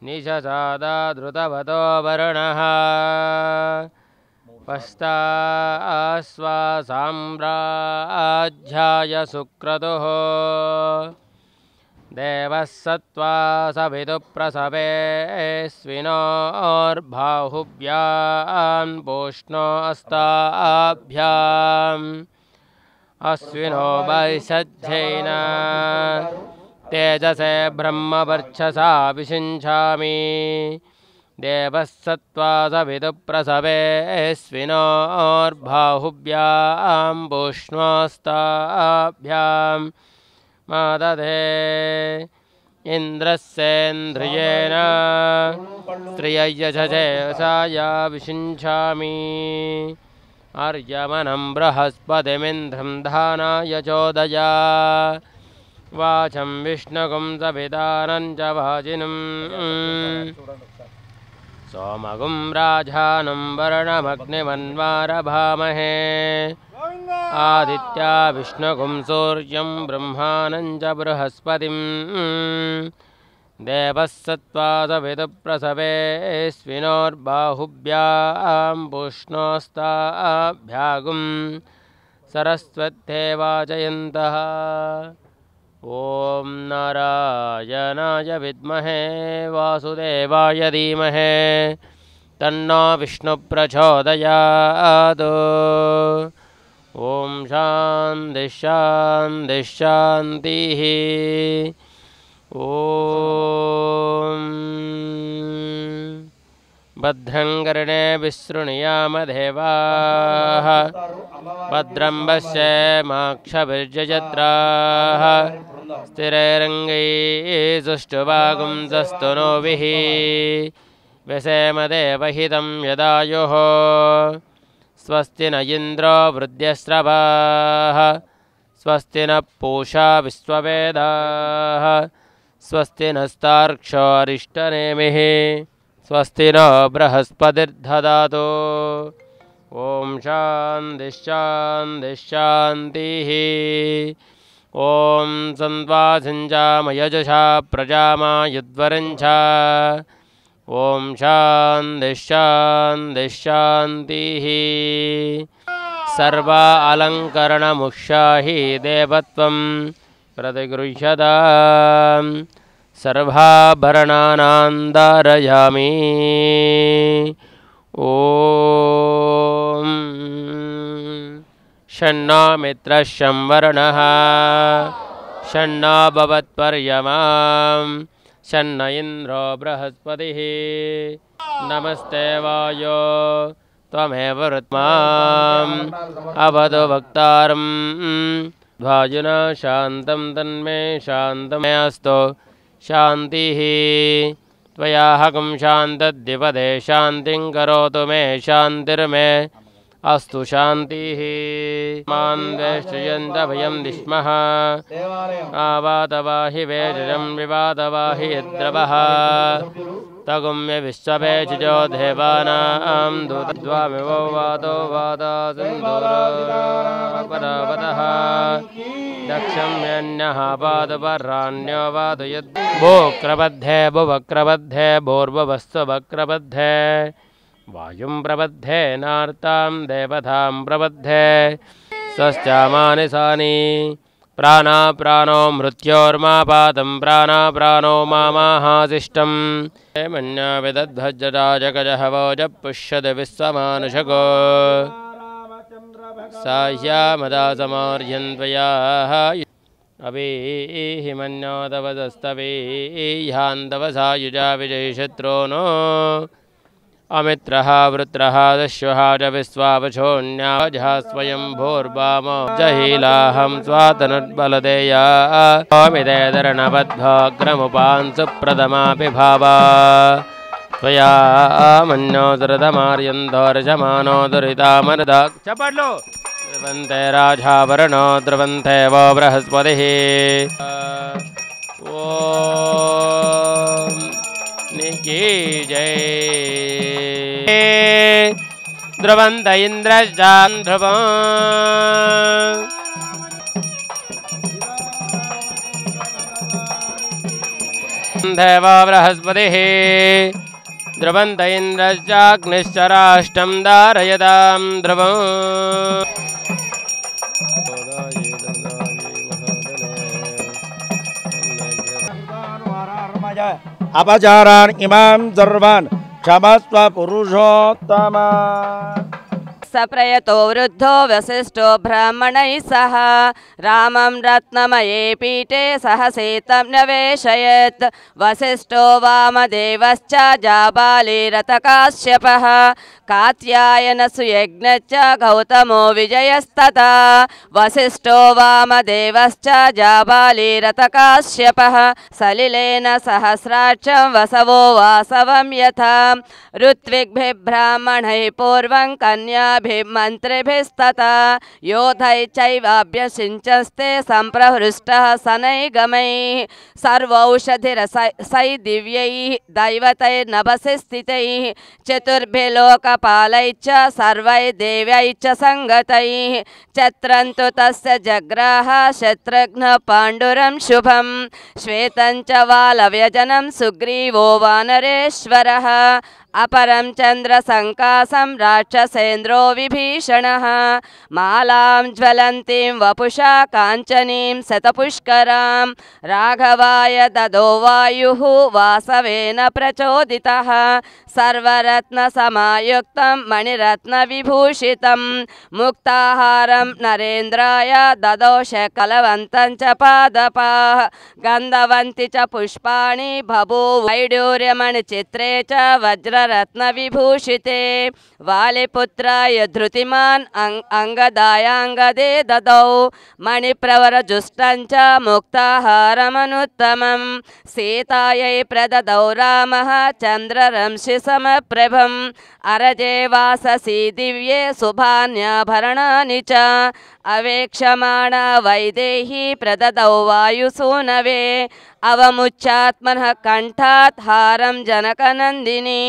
నిశసాదా ధృతవతో వరుణః పస్తాస్వా సామ్రాజ్యాయ సుక్రతుః దేవः సత్వా సవిదు ప్రసవేస్వినోర్బాహుభ్యాం పూష్ణో అస్తాభ్యాం అశ్వినో వైషజ్యైన తేజసే బ్రహ్మవర్చసా విషించామి దేవः సత్వా సవిదు ప్రసవేస్వినోర్బాహుభ్యాం పూష్ణోస్తాభ్యాం మాదధే ఇంద్రస్యేంద్రియేణ శ్రియయజసేవసాయా విషించామి ఆర్యమనం బృహస్పతిమింద్రం ధానాయ చోదయా వాచం విష్ణుగుం సవితానం చ వాజినం సోమగుం రాజానం వర్ణమగ్నిమన్వారభామహే ఆదిత్యా విష్ణుగుం సూర్యం బ్రహ్మాణం చ బృహస్పతిం దేవः సత్వా సవిదు ప్రసవేస్వినోర్బాహుభ్యాం పూష్ణోస్తాభ్యాగుం సరస్వత్తే వాచయంతః. ఓం నారాయణాయ విద్మహే వాసుదేవాయ ధీమహి తన్నో విష్ణు ప్రచోదయాత్. ఓం శాంతి శాంతి శాంతి. ఓం భద్రం కర్ణేభిః శృణుయామదేవాః భద్రం పశ్యేమాక్షభిర్యజత్రాః స్థిరైరంగైః వ్యసేమ దేవహితం యదాయుః. స్వస్తి న ఇంద్రో వృద్ధ్యశ్రవాः స్వస్తి నః పూషా విశ్వవేదాः స్వస్తి నస్తార్క్ష్యో అరిష్టనేమిः స్వస్తి నో బృహస్పతిర్దదాతు. ఓం శాంతి శాంతి శాంతి. ఓం సంధ్వాసించామయజుషా ప్రజామాయుధ్వరంచ. ఓం శాంతి శాంతి శాంతి. సర్వా అలంకరణముక్షాహి దేవత్వం ప్రతిగృహ్యతాం. సర్వాభరణానాం ధారయామి. ఓం षण्णो मित्रः संवरुणः षण्णो भवत्पर्यमां षण्ण इन्द्रो बृहस्पतिः नमस्ते वायो त्वमेव ऋत्माम् अवतु वक्तारं वायुना शान्तं तन्मे शान्तमस्तु शान्तिः त्वयाहकं शान्तद्विपदे शान्तिं करोतु मे शान्तिर्मे अस्तु शान्तिः मान् वेष्टयन्त भयं दिष्मः आवातवाहि वेजं विवादवाहि यद्रवः तगुम्य विश्वपेचिजो देवानां दूतद्वामिवो वातो वादासिन्दूरपदावतः दक्षम्यन्यः पादपराण्यो वातु यद् भूक्रबद्धे भुवक्रबद्धे भूर्भुवस्वभक्रबद्धे वायुं प्रबद्धे नार्तां देवतां प्रबद्धे स्वश्चामानि सानि प्राणा प्राणो मृत्योर्मापातं प्राणा प्राणो मामाहासिष्टं मन्या विदद्भज्जराजगजः वोजः पुष्यति विश्वमानुषको साह्यामदा समार्यन्त्वयाः अवीहि मन्योदवदस्तवीह्यान्दवसायुजा विजयशत्रोनो अमित्रः वृत्रः दस्युः च विश्वावशोऽन्याजः स्वयं भूर्वामो जहीलाहं स्वातनुर्बलदेया स्वामिदेदर्णबद्धोऽग्रमुपांसु प्रथमापि भावा त्वया मन्योदृतमार्यन्दोर्जमानो दुरितामर्दा चपड्लो द्रवन्ते राजावरणो द्रवन्ते वो बृहस्पतिः ॐ निकी जय द्रवन्त इन्द्रश्चान् ध्रुवं देव बृहस्पतिः द्रवन्त इन्द्रश्चाग्निश्च राष्ट्रं धारयतां ध्रुवम् अपचारान् इमां सर्वान् क्षमस्व पुरुषोत्तमा सप्रयतो वृद्धो वसिष्ठो ब्राह्मणैः सह रामं रत्नमये पीठे सहसेतं नवेशयत् वसिष्ठो वामदेवश्च जाबालिरतकाश्यपः कात्यायनसुयज्ञश्च गौतमो विजयस्तथा वसिष्ठो वामदेवश्च जाबालिरतकाश्यपः सलिलेन सहस्राक्षं वसवो वासवं यथा ऋत्विग्भिः ब्राह्मणैः पूर्वं कन्याभिर्मन्त्रिभिस्तथा योधैश्चैवाभ्यसिञ्चस्ते सम्प्रहृष्टः शनैर्गमैः सर्वौषधिरसै दिव्यैः दैवतैर्नभसि स्थितैः चतुर्भिः लोकपालैश्च सर्वैः देव्यैश्च सङ्गतैः चत्रन्तु तस्य जग्राह शत्रुघ्नः पाण्डुरं शुभं श्वेतं च वालव्यजनं सुग्रीवो वानरेश्वरः अपरं चन्द्रसङ्कासं राक्षसेन्द्रो विभीषणः मालां ज्वलन्तीं वपुषा काञ्चनीं शतपुष्करां राघवाय ददो वायुः वासवेन प्रचोदितः सर्वरत्नसमायुक्तं मणिरत्नविभूषितं मुक्ताहारं नरेन्द्राय ददौ शकलवन्तं च पादपाः गन्धवन्ति च पुष्पाणि बभूव वैडूर्यमणिचित्रे च वज्ररत्नविभूषिते वालिपुत्राय धृतिमान् अङ्गदायाङ्गदे ददौ मणिप्रवरजुष्टं च मुक्ताहारमनुत्तमं सीतायै प्रददौ रामः चन्द्ररंशि समप्रभम् अरजे वाससि दिव्ये शुभान्याभरणानि च अवेक्षमाणा वैदेही प्रददौ वायुसूनवे अवमुच्चात्मनः कण्ठात् हारं जनकनन्दिनी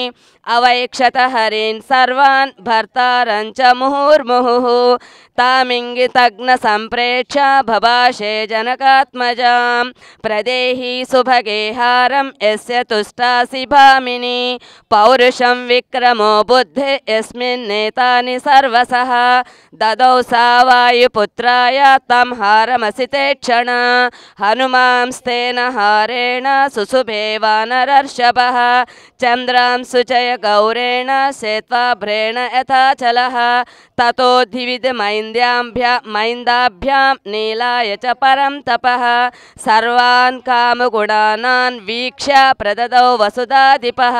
अवैक्षत हरीन् सर्वान् भर्तारं च मुहुर्मुहुः तामिङ्गितग्नसम्प्रेक्ष्य भभाषे जनकात्मजां प्रदेहि सुभगे हारं यस्य तुष्टासि भामिनी पौरुषं विक्रमो बुद्धि यस्मिन्नेतानि सर्वसः ददौ सा वायुपुत्राय तं हारमसिते क्षण हनुमांस्तेन हारेण सुशुभे वानरर्षभः चन्द्रां सुचय गौरेण सेत्वा भ्रेण यथाचलः ततोद्धिविदमैन्द्याभ्यां नीलाय च परं तपः सर्वान् कामगुणानान् वीक्ष्य प्रददौ वसुधाधिपः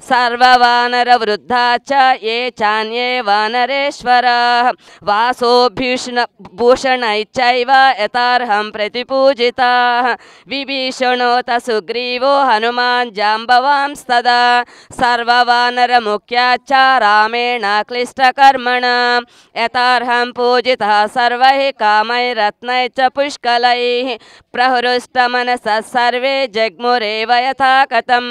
सर्ववानरवृद्धा च ये चान्ये वानरेश्वराः वासोभूषणैश्चैव यथार्हं प्रतिपूजिताः विभीषणोत सुग्रीवो हनुमान् जाम्बवांस्तदा सर्ववानरमुख्या च रामेण क्लिष्टकर्मणा यथार्हं पूजितः सर्वैः कामैरत्नैः च पुष्कलैः प्रहृष्टमनसः सर्वे जग्मुरेव यथा कथं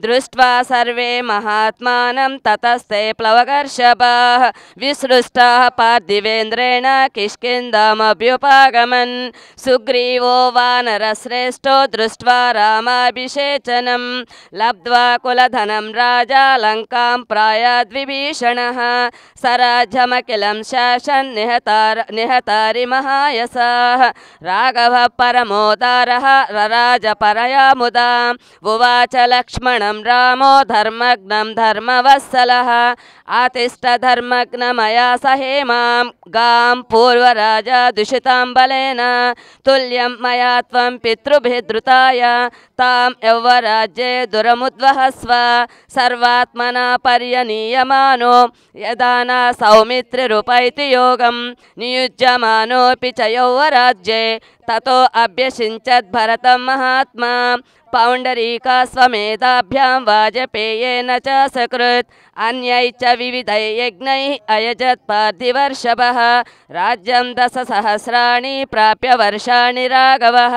दृष्ट्वा सर्वे महात्मानं ततस्ते प्लवकर्षभाः विसृष्टाः पार्थिवेन्द्रेण किष्किन्धामभ्युपागमन् सुग्रीवो वानरश्रेष्ठो दृष्ट्वा रामाभिषेचनं लब्ध्वा कुलधनं राजा लङ्कां प्रायाद्विभीषणः सराजमखिलं शासन् निहतारि महायसाः राघवः परमोदारः रराजपरया मुदा उवाच लक्ष्मणं रामो धर्मज्ञं धर्मवत्सलः आतिष्ठधर्मज्ञमया सहेमां गां पूर्वराजा दूषितां बलेन तुल्यं मया त्वं पितृभिः धृताय तां यौवराज्ये दुरमुद्वहस्व सर्वात्मना पर्यनीयमानो यदा न सौमित्रिरुपैति योगं नियुज्यमानोऽपि च यौवराज्ये ततो अभ्यषिञ्चत् भरतं महात्मा पौण्डरीकास्वमेधाभ्यां वाजपेयेन च सकृत् अन्यैः च विविधैः यज्ञैः अयजत् पार्थिवर्षभः राज्यं दशसहस्राणि प्राप्य वर्षाणि राघवः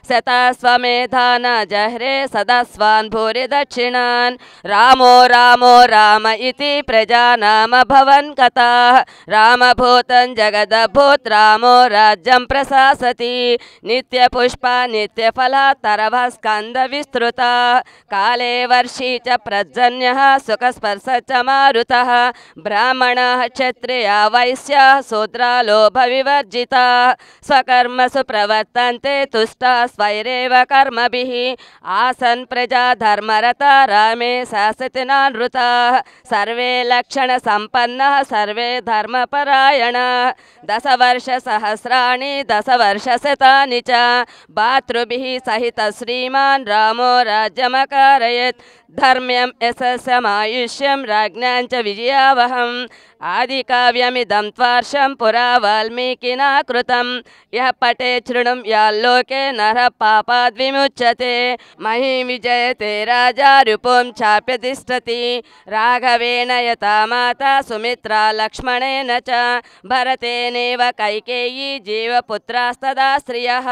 शतास्वमेधा न जह्रे सदस्वान् भूरि दक्षिणान् रामो रामो राम इति प्रजानामभवन् कथाः रामभूतं जगदभूत् रामो राज्यं प्रशासति नित्यपुष्पा नित्यफला तरवः स्कन्दविस्तृता काले वर्षी च पर्जन्यः सुखस्पर्श च मारुतः ब्राह्मणाः क्षत्रिया वैश्याः शूद्रा लोभविवर्जिताः स्वकर्मसु प्रवर्तन्ते तुष्टाः स्वैरेव कर्मभिः आसन् प्रजा धर्मरता रामे शासतिनानृताः सर्वे लक्षणसम्पन्नाः सर्वे धर्मपरायणाः दशवर्षसहस्राणि दशवर्षशतानि च भातृभिः सहित श्रीमान् रामो राज्यमकारयत् धर्म्यं यशस्समायुष्यं राज्ञां च विजयावहम् आदिकाव्यमिदं त्वार्षं पुरा वाल्मीकिना कृतं यः पठेत् शृणुं याल्लोके नरः पापाद् विमुच्यते महीं विजयते राजा रिपुं चाप्यतिष्ठति राघवेण यथा माता सुमित्रा लक्ष्मणेन च भरतेनैव कैकेयी जीवपुत्रास्तदा स्त्रियः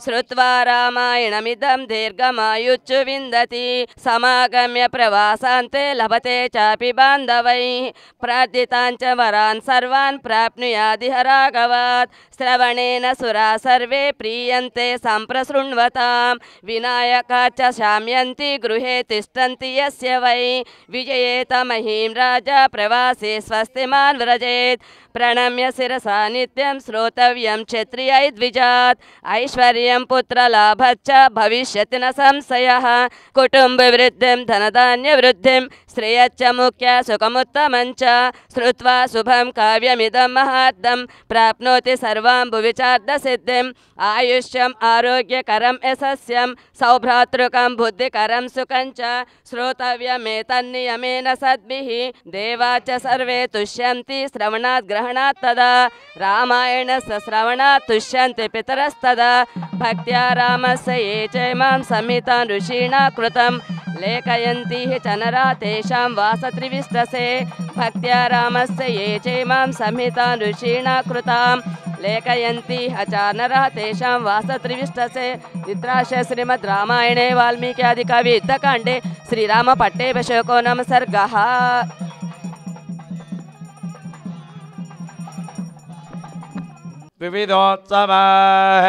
श्रुत्वा रामायणमिदं दीर्घमायुच्चु विन्दति समागम्य प्रवासान्ते लभते चापि बान्धवैः प्रार्थितान् च वरान् सर्वान् प्राप्नुयादिह राघवात् श्रवणेन सुरा सर्वे प्रीयन्ते सम्प्रशृण्वतां विनायका च शाम्यन्ति गृहे तिष्ठन्ति यस्य वै विजयेत महीं राजा प्रवासे स्वस्तिमान् व्रजेत् प्रणम्य शिरसा नित्यं श्रोतव्यं क्षत्रियै द्विजात् ऐश्वर्यं पुत्रलाभश्च भविष्यति न संशयः कुटुम्बवृद्धिं धनधान्यवृद्धिं श्रेयश्च मुख्य सुखमुत्तमं च श्रुत्वा शुभं काव्यमिदं महात्मं प्राप्नोति सर्वां भुविचार्दसिद्धिम् आयुष्यम् आरोग्यकरं यशस्यं सौभ्रातृकं बुद्धिकरं सुखं च श्रोतव्यमेतन्नियमेन सद्भिः देवा च सर्वे तुष्यन्ति श्रवणात् ग्रहणात् तदा रामायणस्य श्रवणात् तुष्यन्ति पितरस्तदा भक्त्या रामस्य ये चैमां संहितां ऋषिणा कृतं लेखयन्ति च नरा तेषां वासत्रिविष्टसे भक्त्या रामस्य ये चैमां संहितां ऋषिणा कृतां लेखयन्ति च नरः तेषां वासत्रिविष्टसे इत्रास्य श्रीमद् रामायणे वाल्मीकि आदिकाव्ये युद्धकाण्डे श्रीरामपट्टाभिषेको नाम सर्गः। विविधोत्सवाः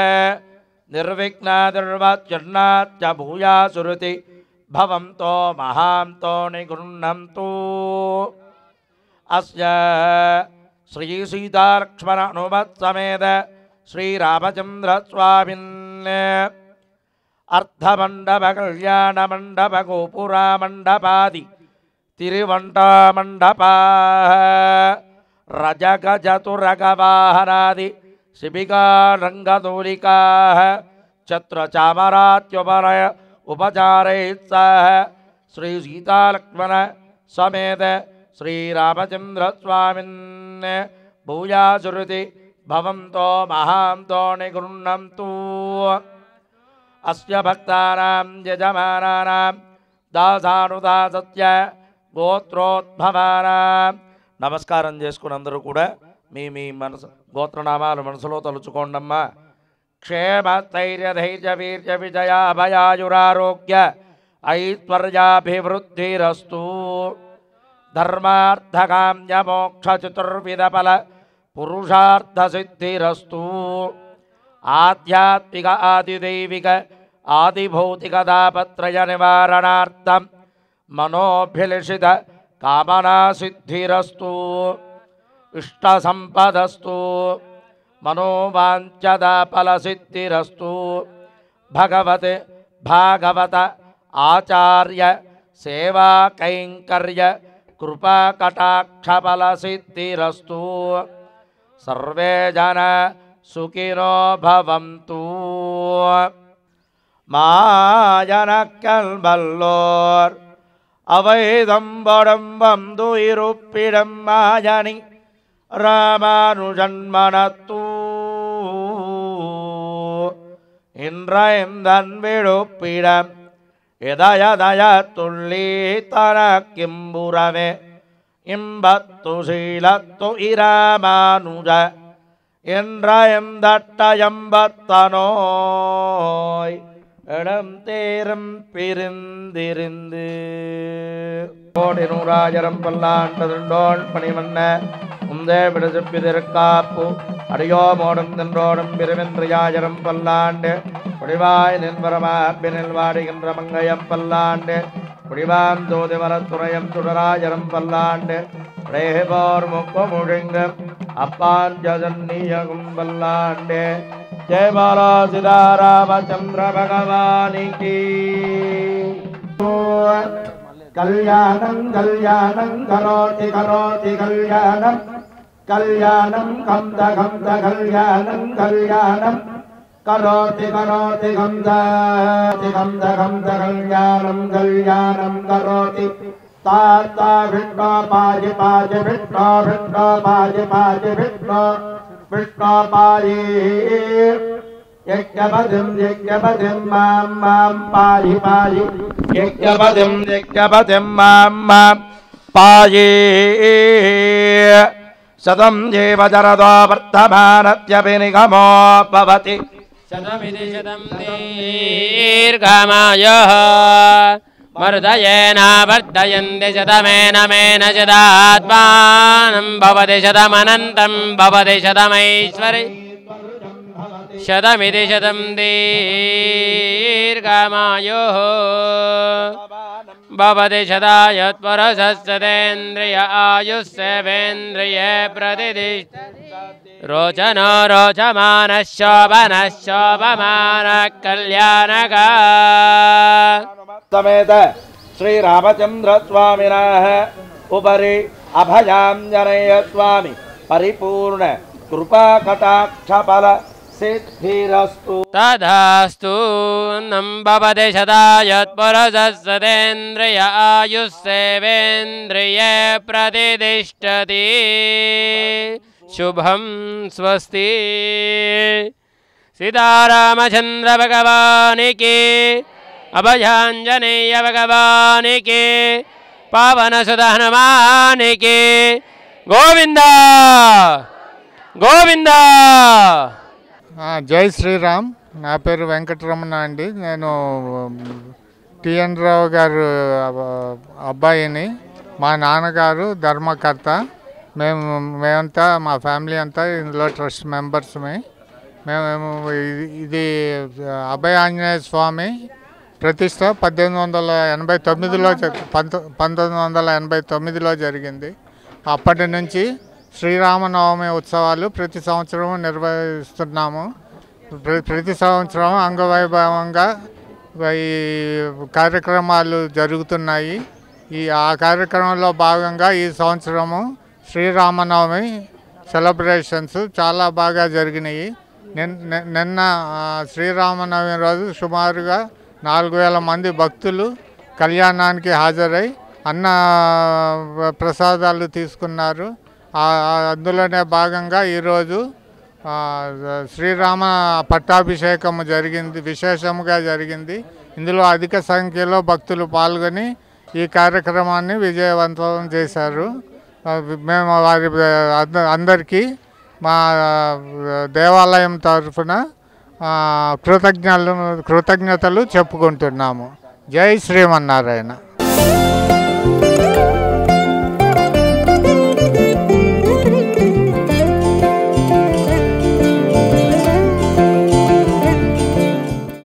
निर्विघ्नादिर्वच्चन्नाच्च भूयासुरुति भवन्तो महान्तो निगृह्णन्तु अस्य श्री सीतालक्ष्मण हनुमत्समेत श्रीरामचन्द्रस्वामिन् अर्धमण्डप कल्याणमण्डप गोपुरामण्डपादि తిరువంటామండపాः రజగజతురగవాహనాది శిబికారంగతూలికాः ఛత్రచామరాత్యుపనయ ఉపచారైత్సహ శ్రీ సీతాలక్ష్మణ సమేత శ్రీరామచంద్రస్వామిన్ భూయాసురుతి భవంతో మహాంతో నిగృహ్ణంతు అస్య భక్తానాం యజమానానాం దాసానుదాసత్య గోత్రోద్భవానాం. నమస్కారం చేసుకుని అందరూ కూడా మీ మీ మనసు గోత్రనామాలు మనసులో తలుచుకోండమ్మా. క్షేమ స్థైర్య ధైర్య వీర్య విజయ అభయాయురారోగ్య ఐశ్వర్యాభివృద్ధిరస్తు. ధర్మార్థకామ్య మోక్ష చతుర్విధ ఫల పురుషార్థసిద్ధిరస్తు. ఆధ్యాత్మిక ఆదిదైవిక ఆదిభౌతిక దాపత్రయ నివారణార్థం మనోభిలషిత కామనాసిద్ధిరస్తు. ఇష్టసంపదస్తు. మనోవాంఛదా ఫలసిద్ధిరస్తు. భగవత్ భాగవత ఆచార్య సేవా కైంకర్య కృపాకటాక్షఫలసిద్ధిరస్తు. సర్వే జన సుఖినో భవంతు. மாயனக்கல்வல்லோர் அவைதம்படம் வந்து இருப்பிடம் மாயனி ராமானுஜன்மனத்தூ இன்றைந்தன் விழுப்பிடம் இதயதய துள்ளி தனக்கிம்புறவே இம்பத்து சீலத்து இராமானுஜ என்றயம்பத்தனோய் இடம் தேரம் பிரிந்திருந்து. கோடி நூறாயிரம் பல்லாண்டோள் பணிமன்ன உந்தே விடுதிற்காப்பு அடியோ மோடும் நின்றோடும் பிரிவென்றியாயிரம் பல்லாண்டு குடிவாய் நின்வரமாப்பினில் வாடுகின்ற மங்கையம் பல்லாண்டு குடிவான் தோதி வரத்துறையம் சுடராயிரம் பல்லாண்டு பிரேபோர் முக்கு முழுங்க அப்பான் ஜதன்னியகும் பல்லாண்டு. जय बाला सीतारामचंद्र भगवान की. कल्याणं कल्याणं करोति करोति कल्याणं कल्याणं कम्द कम्द कल्याणं कल्याणं करोति करोति कम्द कम्द कम्द कल्याणं कल्याणं करोति. ताता विष्णु पाजि पाजि विष्णु विष्णु पाजि पाजि विष्णु विष्णु पाहि. यज्ञपतिं मां मां पाहि पाहि. यज्ञपतिं मां मां पाहि. शतं जीव जरदो वर्धमानत्यपि निगमो भवति. शतमिति शतं दीर्घमायुः मर्दयेन वर्धयन्ति शतमेन शतात्मानं भवति शतमनन्तं भवति शतमैश्वरी. शतमिति शतं दीर्घमायुः भवति शतायुत्पुरुषस्तेन्द्रिय आयुष्येवेन्द्रिये प्रतिष्ठति. रोचनो रोचमानः शोभनः शोभमानः कल्याणकः. समेत श्रीरामचंद्र स्वामिनः उपरि अभयां जनय स्वामी परिपूर्ण कृपा कटाक्ष फल सिद्धिरस्तु. तदास्तु नं भवति शतायुत्पुरुषस्तेन्द्रिय आयुष्येवेन्द्रिये प्रतिष्ठति. शुभं स्वस्ति. सीतारामचंद्र भगवान की अभयांजनेय भगवान के पावन सुध हनुमान के गोविंद गोविंद. జై శ్రీరామ్. నా పేరు వెంకటరమణ అండి. నేను టిఎన్ రావు గారు అబ్బాయిని. మా నాన్నగారు ధర్మకర్త. మేమంతా మా ఫ్యామిలీ అంతా ఇందులో ట్రస్ట్ మెంబర్స్మే. మేము ఇది అభయ ఆంజనేయ స్వామి ప్రతిష్ట 1989లో జరిగింది. అప్పటి నుంచి శ్రీరామనవమి ఉత్సవాలు ప్రతి సంవత్సరం నిర్వహిస్తున్నాము. ప్రతి సంవత్సరం అంగవైభవంగా ఈ కార్యక్రమాలు జరుగుతున్నాయి. ఆ కార్యక్రమంలో భాగంగా ఈ సంవత్సరము శ్రీరామనవమి సెలబ్రేషన్స్ చాలా బాగా జరిగినాయి. నిన్న శ్రీరామనవమి రోజు సుమారుగా 4,000 మంది భక్తులు కళ్యాణానికి హాజరై అన్న ప్రసాదాలు తీసుకున్నారు. అందులోనే భాగంగా ఈరోజు శ్రీరామ పట్టాభిషేకము జరిగింది, విశేషముగా జరిగింది. ఇందులో అధిక సంఖ్యలో భక్తులు పాల్గొని ఈ కార్యక్రమాన్ని విజయవంతం చేశారు. మేము వారి అందరికీ దేవాలయం తరఫున కృతజ్ఞతలు చెప్పుకుంటున్నాము. జై శ్రీమన్నారాయణ.